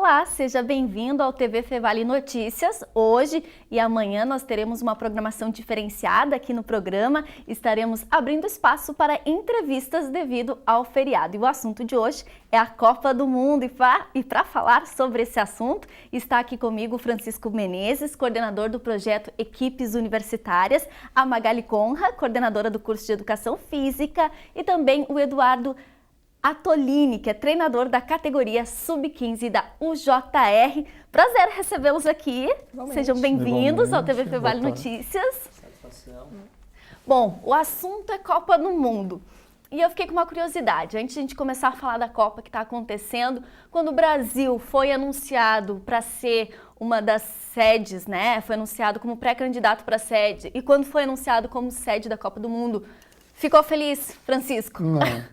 Olá, seja bem-vindo ao TV Fevale Notícias. Hoje e amanhã nós teremos uma programação diferenciada aqui no programa. Estaremos abrindo espaço para entrevistas devido ao feriado. E o assunto de hoje é a Copa do Mundo. E para falar sobre esse assunto, está aqui comigo o Francisco Menezes, coordenador do projeto Equipes Universitárias, a Magali Conra, coordenadora do curso de Educação Física, e também o Eduardo Atolini, que é treinador da categoria Sub-15 da UJR. Prazer recebê-los aqui. Igualmente. Sejam bem-vindos ao TV Fevale Notícias. Satisfação. Bom, o assunto é Copa do Mundo. E eu fiquei com uma curiosidade, antes de a gente começar a falar da Copa que está acontecendo, quando o Brasil foi anunciado para ser uma das sedes, né? Foi anunciado como pré-candidato para a sede, e quando foi anunciado como sede da Copa do Mundo, ficou feliz, Francisco? Não.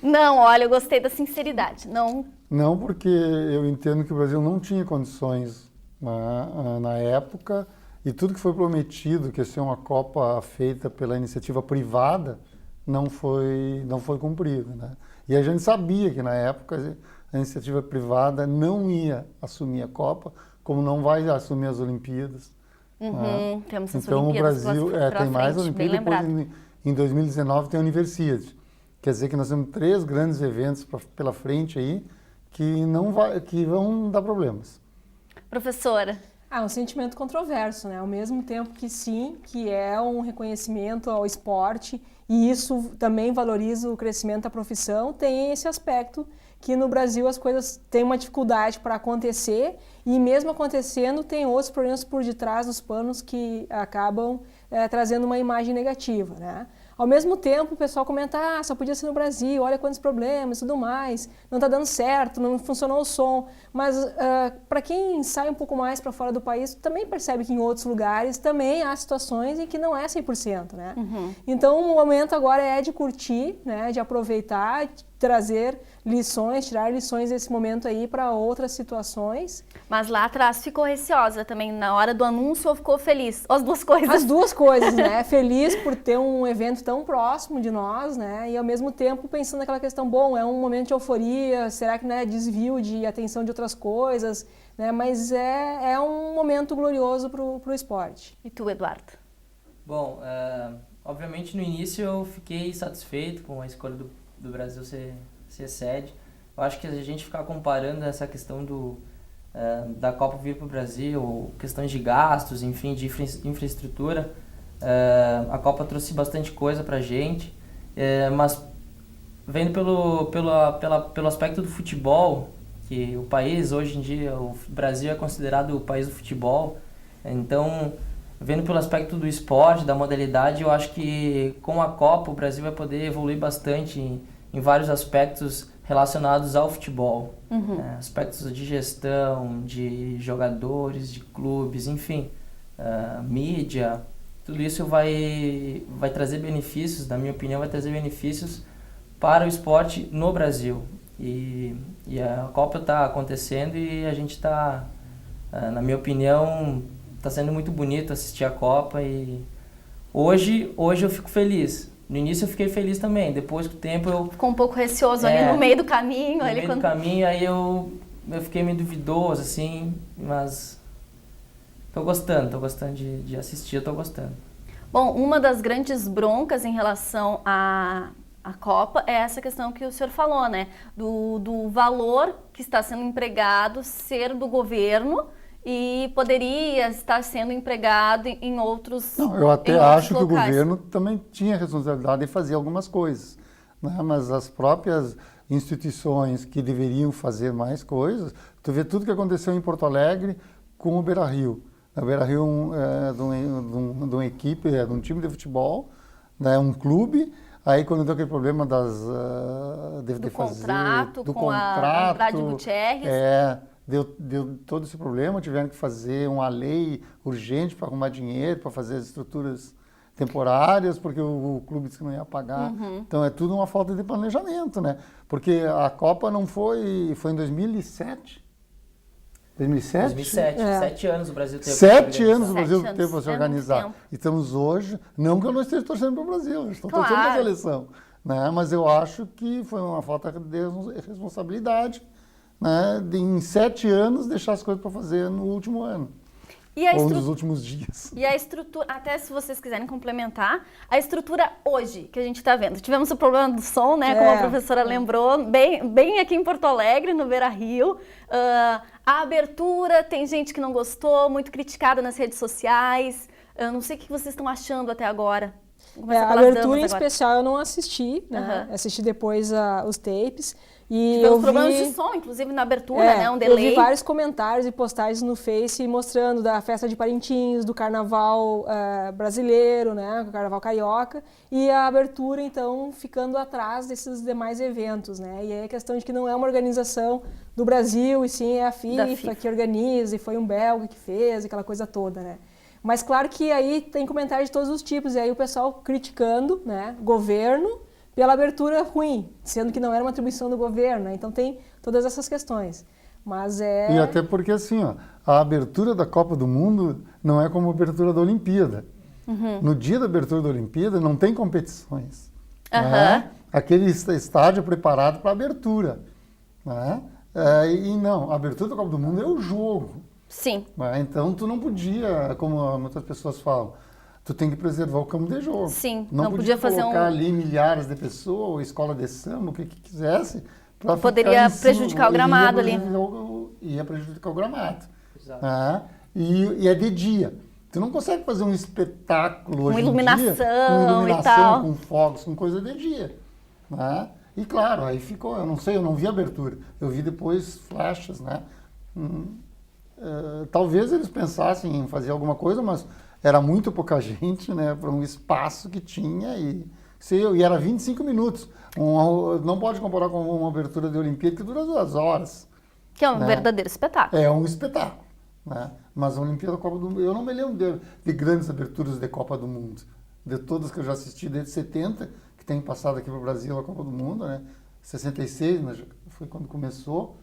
Não, olha, eu gostei da sinceridade. Não, porque eu entendo que o Brasil não tinha condições na época, e tudo que foi prometido, que ia ser uma Copa feita pela iniciativa privada, não foi cumprido, né? E a gente sabia que na época a iniciativa privada não ia assumir a Copa, como não vai assumir as Olimpíadas. Né? Temos as então Olimpíadas o Brasil tem mais Olimpíadas, depois em 2019 tem a Universidade. Quer dizer que nós temos 3 grandes eventos pela frente aí que vão dar problemas. Professora? Um sentimento controverso, né? Ao mesmo tempo que sim, que é um reconhecimento ao esporte e isso também valoriza o crescimento da profissão, tem esse aspecto que no Brasil as coisas têm uma dificuldade para acontecer e mesmo acontecendo tem outros problemas por detrás dos panos que acabam trazendo uma imagem negativa, né? Ao mesmo tempo, o pessoal comenta, só podia ser no Brasil, olha quantos problemas e tudo mais, não está dando certo, não funcionou o som. Mas para quem sai um pouco mais para fora do país, também percebe que em outros lugares também há situações em que não é 100%, né? Então, o momento agora é de curtir, né, de aproveitar, de trazer lições, tirar lições desse momento aí para outras situações. Mas lá atrás ficou receosa também, na hora do anúncio, ou ficou feliz? As duas coisas. As duas coisas, né? Feliz por ter um evento tão próximo de nós, né? E ao mesmo tempo pensando naquela questão, bom, é um momento de euforia, será que não é desvio de atenção de outras coisas, né? Mas é um momento glorioso para o esporte. E tu, Eduardo? Bom, obviamente no início eu fiquei satisfeito com a escolha do Brasil ser sede. Eu acho que a gente ficar comparando essa questão da Copa vir para o Brasil, questões de gastos, enfim, de infraestrutura, a Copa trouxe bastante coisa para a gente, mas vendo pelo aspecto do futebol, que o país, hoje em dia, o Brasil é considerado o país do futebol, então, vendo pelo aspecto do esporte, da modalidade, eu acho que com a Copa o Brasil vai poder evoluir bastante em vários aspectos relacionados ao futebol. Aspectos de gestão, de jogadores, de clubes, enfim, mídia, tudo isso vai trazer benefícios, na minha opinião, vai trazer benefícios para o esporte no Brasil. E a Copa está acontecendo e a gente está, na minha opinião, está sendo muito bonito assistir a Copa e hoje eu fico feliz. No início eu fiquei feliz também, depois do tempo eu... Ficou um pouco receoso ali no meio do caminho. No meio do caminho, aí eu fiquei meio duvidoso, assim, mas tô gostando de assistir, eu tô gostando. Bom, uma das grandes broncas em relação à Copa é essa questão que o senhor falou, né? Do valor que está sendo empregado ser do governo e poderia estar sendo empregado em outros locais. Eu até acho que o governo também tinha responsabilidade em fazer algumas coisas, né? Mas as próprias instituições que deveriam fazer mais coisas, tu vê tudo que aconteceu em Porto Alegre com o Beira-Rio. O Beira-Rio é de uma equipe, de um time de futebol, né? Um clube. Aí quando deu aquele problema do contrato com a Andrade Gutierrez, deu todo esse problema, tiveram que fazer uma lei urgente para arrumar dinheiro, para fazer as estruturas temporárias, porque o clube disse que não ia pagar. Então é tudo uma falta de planejamento, né? Porque a Copa não foi em 2007? 2007? 2007, 7 anos o Brasil teve 7 anos o Brasil teve para se organizar. E estamos hoje, não que eu não esteja torcendo para o Brasil, eu estou torcendo para a seleção, né? Mas eu acho que foi uma falta de responsabilidade né, em 7 anos, deixar as coisas para fazer no último ano. Ou nos últimos dias. E a estrutura, até se vocês quiserem complementar, a estrutura hoje que a gente está vendo. Tivemos o problema do som, né? Como a professora lembrou, bem aqui em Porto Alegre, no Beira-Rio. A abertura, tem gente que não gostou, muito criticada nas redes sociais. Eu não sei o que vocês estão achando até agora. A abertura em especial eu não assisti, né? Assisti depois os tapes. E tivemos problemas de som, inclusive na abertura, né? Um delay. Eu vi vários comentários e postagens no Face mostrando da festa de Parintins, do carnaval brasileiro, né? O carnaval carioca, e a abertura, então, ficando atrás desses demais eventos, né? E aí a questão de que não é uma organização do Brasil, e sim é a FIFA que organiza, e foi um belga que fez, aquela coisa toda, né? Mas claro que aí tem comentários de todos os tipos, e aí o pessoal criticando, né? Governo, pela abertura ruim, sendo que não era uma atribuição do governo, né? Então tem todas essas questões. Mas E até porque assim, ó, a abertura da Copa do Mundo não é como a abertura da Olimpíada. No dia da abertura da Olimpíada não tem competições. Né? Aquele estádio é preparado para abertura. Né? E não, a abertura da Copa do Mundo é o jogo. Sim. Né? Então tu não podia, como muitas pessoas falam, tu tem que preservar o campo de jogo. Sim, não podia fazer colocar ali milhares de pessoas, ou escola de samba, o que quisesse. Poderia prejudicar o gramado ali. Ia prejudicar o gramado. Exato. E é de dia. Tu não consegue fazer um espetáculo hoje iluminação, em dia, com iluminação e tal. com fogos, com coisa de dia. Né? E claro, aí ficou, eu não sei, eu não vi a abertura. Eu vi depois flashes, né? Talvez eles pensassem em fazer alguma coisa, mas era muito pouca gente, né, para um espaço que tinha e era 25 minutos. Não pode comparar com uma abertura de Olimpíada que dura 2 horas. Que é um verdadeiro espetáculo. É um espetáculo. Né? Mas a Olimpíada, a Copa do Mundo, eu não me lembro de grandes aberturas de Copa do Mundo. De todas que eu já assisti desde 70, que tem passado aqui para o Brasil a Copa do Mundo, né? 66, mas foi quando começou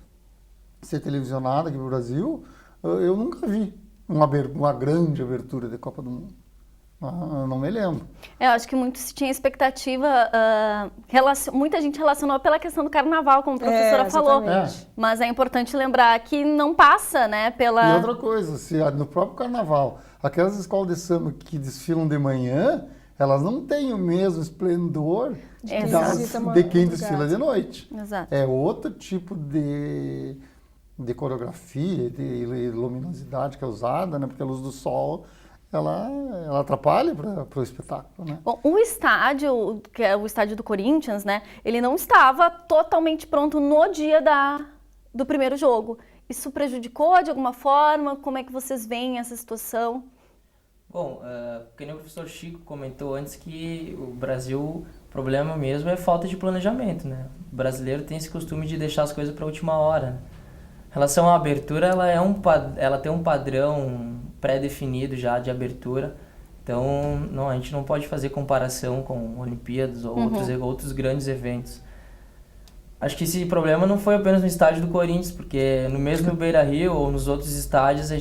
a ser televisionada aqui para o Brasil. Eu nunca vi uma grande abertura de Copa do Mundo. Eu não me lembro. Eu acho que muito se tinha expectativa, muita gente relacionou pela questão do carnaval, como a professora falou. Mas é importante lembrar que não passa, né, pela... E outra coisa, se no próprio carnaval, aquelas escolas de samba que desfilam de manhã, elas não têm o mesmo esplendor de quem desfila de noite. Exato. É outro tipo de coreografia, de luminosidade que é usada, né? Porque a luz do sol, ela atrapalha para o espetáculo, né? Bom, o estádio, que é o estádio do Corinthians, né? Ele não estava totalmente pronto no dia do primeiro jogo. Isso prejudicou de alguma forma? Como é que vocês veem essa situação? Bom, que nem o professor Chico comentou antes, que o Brasil, o problema mesmo é falta de planejamento, né? O brasileiro tem esse costume de deixar as coisas para a última hora, né? Em relação à abertura, ela tem um padrão pré-definido já de abertura. Então, a gente não pode fazer comparação com Olimpíadas ou outros grandes eventos. Acho que esse problema não foi apenas no estádio do Corinthians, porque no mesmo Beira-Rio ou nos outros estádios,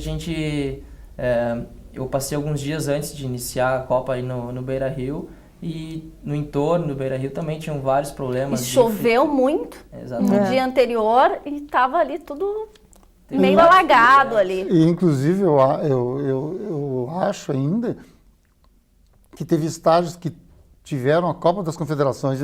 eu passei alguns dias antes de iniciar a Copa aí no Beira-Rio, e no entorno do Beira-Rio também tinham vários problemas. E choveu muito no dia anterior e estava ali tudo meio alagado ali. E inclusive eu acho ainda que teve estádios que tiveram a Copa das Confederações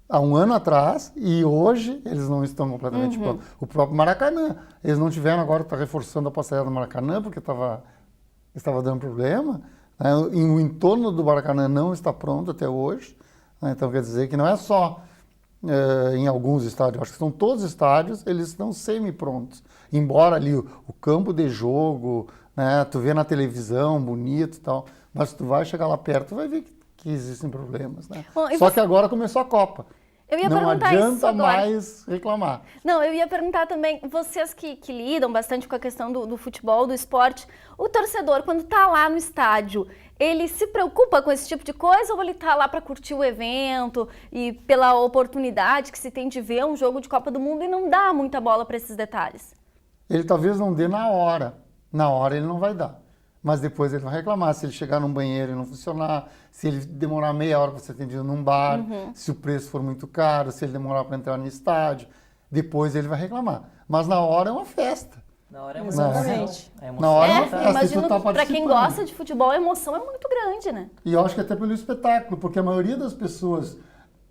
há um ano atrás e hoje eles não estão completamente prontos. O próprio Maracanã, eles não tiveram, agora está reforçando a passarela do Maracanã porque estava dando problema. E o entorno do Maracanã não está pronto até hoje. Então quer dizer que não é só em alguns estádios, acho que são todos os estádios, eles estão semi-prontos. Embora ali o campo de jogo, né, tu vê na televisão, bonito e tal, mas tu vai chegar lá perto, tu vai ver que existem problemas. Né? Bom, só que agora começou a Copa. Não adianta mais reclamar. Não, eu ia perguntar também, vocês que lidam bastante com a questão do futebol, do esporte, o torcedor, quando está lá no estádio, ele se preocupa com esse tipo de coisa ou ele está lá para curtir o evento e pela oportunidade que se tem de ver um jogo de Copa do Mundo e não dá muita bola para esses detalhes? Ele talvez não dê na hora. Na hora ele não vai dar. Mas depois ele vai reclamar se ele chegar num banheiro e não funcionar, se ele demorar meia hora para ser atendido num bar, se o preço for muito caro, se ele demorar para entrar no estádio. Depois ele vai reclamar. Mas na hora é uma festa. Na hora é uma Exatamente. Na hora é uma É, festa. E imagino, tu tá para quem participando. gosta de futebol, a emoção é muito grande, né? E eu acho que até pelo espetáculo, porque a maioria das pessoas,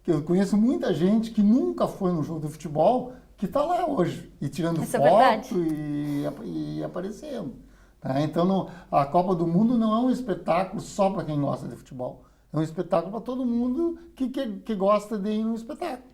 que eu conheço muita gente que nunca foi num jogo de futebol, que está lá hoje, e tirando Isso é verdade. foto e aparecendo. Tá? Então, a Copa do Mundo não é um espetáculo só para quem gosta de futebol. É um espetáculo para todo mundo que gosta de ir num espetáculo.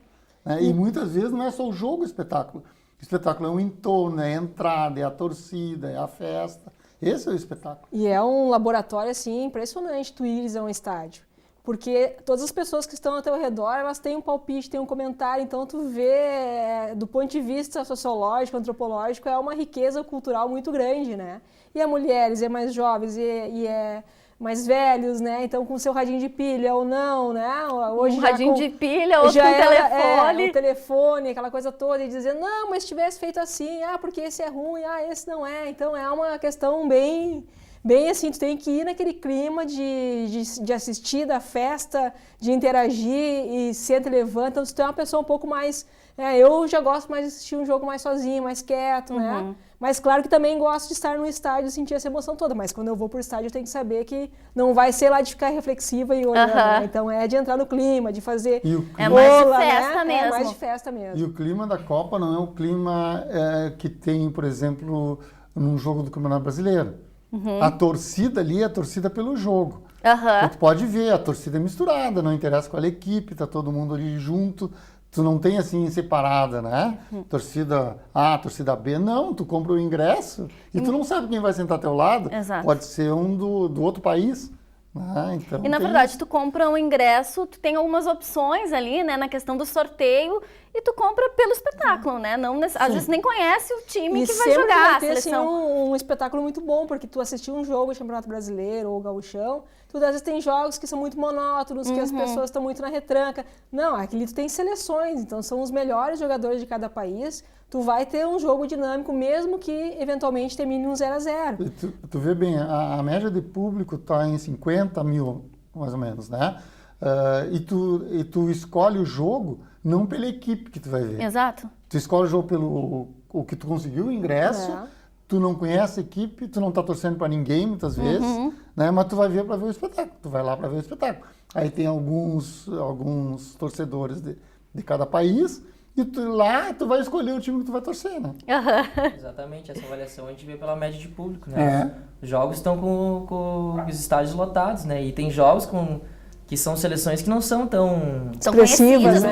Né? E muitas vezes não é só o jogo espetáculo. O espetáculo é o entorno, é a entrada, é a torcida, é a festa. Esse é o espetáculo. E é um laboratório, assim, impressionante tu ires a um estádio. Porque todas as pessoas que estão ao teu redor, elas têm um palpite, têm um comentário. Então, tu vê, do ponto de vista sociológico, antropológico, é uma riqueza cultural muito grande, né? E é mulheres, é mais jovens, e é mais velhos, né? Então, com o seu radinho de pilha ou não, né? Hoje Um radinho de pilha, outro já com telefone. o telefone, aquela coisa toda, e dizer, não, mas se tivesse feito assim, porque esse é ruim, esse não é. Então, é uma questão bem assim, tu tem que ir naquele clima de assistir da festa, de interagir e sempre levanta. Então, se tu é uma pessoa um pouco mais... eu já gosto mais de assistir um jogo mais sozinho, mais quieto, né? Mas claro que também gosto de estar no estádio e sentir essa emoção toda. Mas quando eu vou pro estádio, eu tenho que saber que não vai ser lá de ficar reflexiva e olhando, né? Então é de entrar no clima, de fazer... É mais de festa mesmo. É mais de festa mesmo. E o clima da Copa não é o clima que tem, por exemplo, num jogo do Campeonato Brasileiro. A torcida ali é a torcida pelo jogo. Tu pode ver, a torcida é misturada, não interessa qual equipe, tá todo mundo ali junto. Tu não tem assim separada, né? Torcida A, torcida B. Não, tu compra o ingresso e tu não sabe quem vai sentar ao teu lado. Exato. Pode ser um do outro país. Então, e na verdade, tu compra um ingresso, tu tem algumas opções ali, né, na questão do sorteio, e tu compra pelo espetáculo, né? Não, às vezes nem conhece o time que vai jogar a seleção. Assim, um espetáculo muito bom, porque tu assistiu um jogo de Campeonato Brasileiro ou Gauchão, tu às vezes tem jogos que são muito monótonos, que as pessoas estão muito na retranca. Não, aqui tu tem seleções, então são os melhores jogadores de cada país. Tu vai ter um jogo dinâmico, mesmo que eventualmente termine um 0-0. Tu vê bem, a média de público está em 50 mil, mais ou menos, né? E tu escolhe o jogo não pela equipe que tu vai ver. Exato. Tu escolhe o jogo pelo o que tu conseguiu o ingresso, tu não conhece a equipe, tu não está torcendo para ninguém muitas vezes, né? Mas tu vai ver para ver o espetáculo, tu vai lá para ver o espetáculo. Aí tem alguns torcedores de cada país, e tu vai escolher o time que tu vai torcer, né? Exatamente, essa avaliação a gente vê pela média de público, né? Os jogos estão com os estádios lotados, né? E tem jogos que são seleções que não são tão expressivas, né?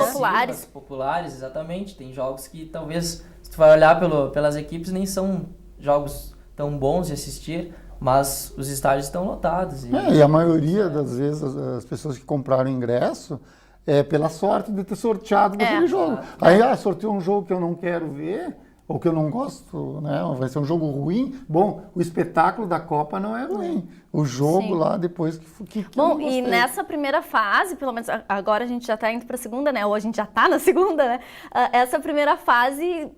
populares, exatamente. Tem jogos que talvez, se tu vai olhar pelas equipes, nem são jogos tão bons de assistir, mas os estádios estão lotados. E a maioria das vezes as pessoas que compraram ingresso é pela sorte de ter sorteado naquele jogo. Aí, sorteou um jogo que eu não quero ver, ou que eu não gosto, né? Vai ser um jogo ruim. Bom, o espetáculo da Copa não é ruim. O jogo lá depois que Bom, e nessa primeira fase, pelo menos agora a gente já está indo para a segunda, né? Ou a gente já está na segunda, né? Essa primeira fase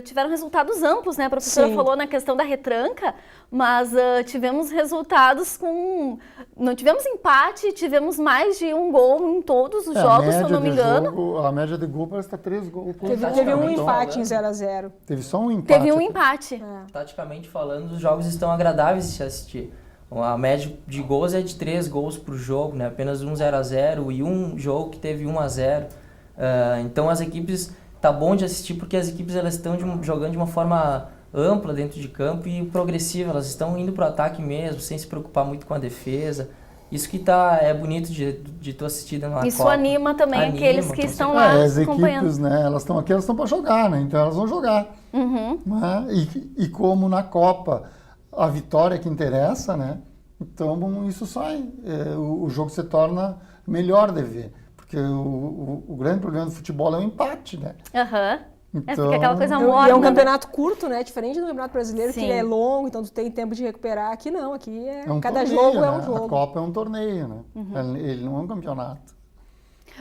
tiveram resultados amplos, né? A professora falou na questão da retranca, mas tivemos resultados não tivemos empate, tivemos mais de um gol em todos os jogos, se eu não me engano. A média de gol parece que está 3 gols. Teve um empate em 0-0. Teve só um empate. Teve um empate. Taticamente falando, os jogos estão agradáveis de se assistir. A média de gols é de 3 gols por jogo, né? Apenas um 0-0 e um jogo que teve 1-0. Então as equipes, tá bom de assistir porque as equipes elas estão jogando de uma forma ampla dentro de campo e progressiva. Elas estão indo para o ataque mesmo, sem se preocupar muito com a defesa. Isso que é bonito de tu assistir numa Copa. Isso anima também aqueles que estão lá as acompanhando. Equipes, né? Elas estão aqui, elas estão para jogar, né? Então elas vão jogar. Né? E como na Copa a vitória que interessa, né? Então isso sai. O jogo se torna melhor de ver. Porque o grande problema do futebol é o empate, né? Então, fica aquela coisa morna. E é um campeonato curto, né? Diferente do Campeonato Brasileiro, Sim. que ele é longo, então tu tem tempo de recuperar. Aqui não, aqui cada torneio, jogo né? é um jogo. A Copa é um torneio, né? Ele não é um campeonato.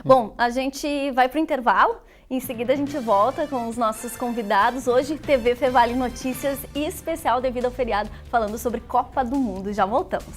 Bom, a gente vai para o intervalo. Em seguida a gente volta com os nossos convidados. Hoje, TV Fevale Notícias e especial devido ao feriado, falando sobre Copa do Mundo. Já voltamos.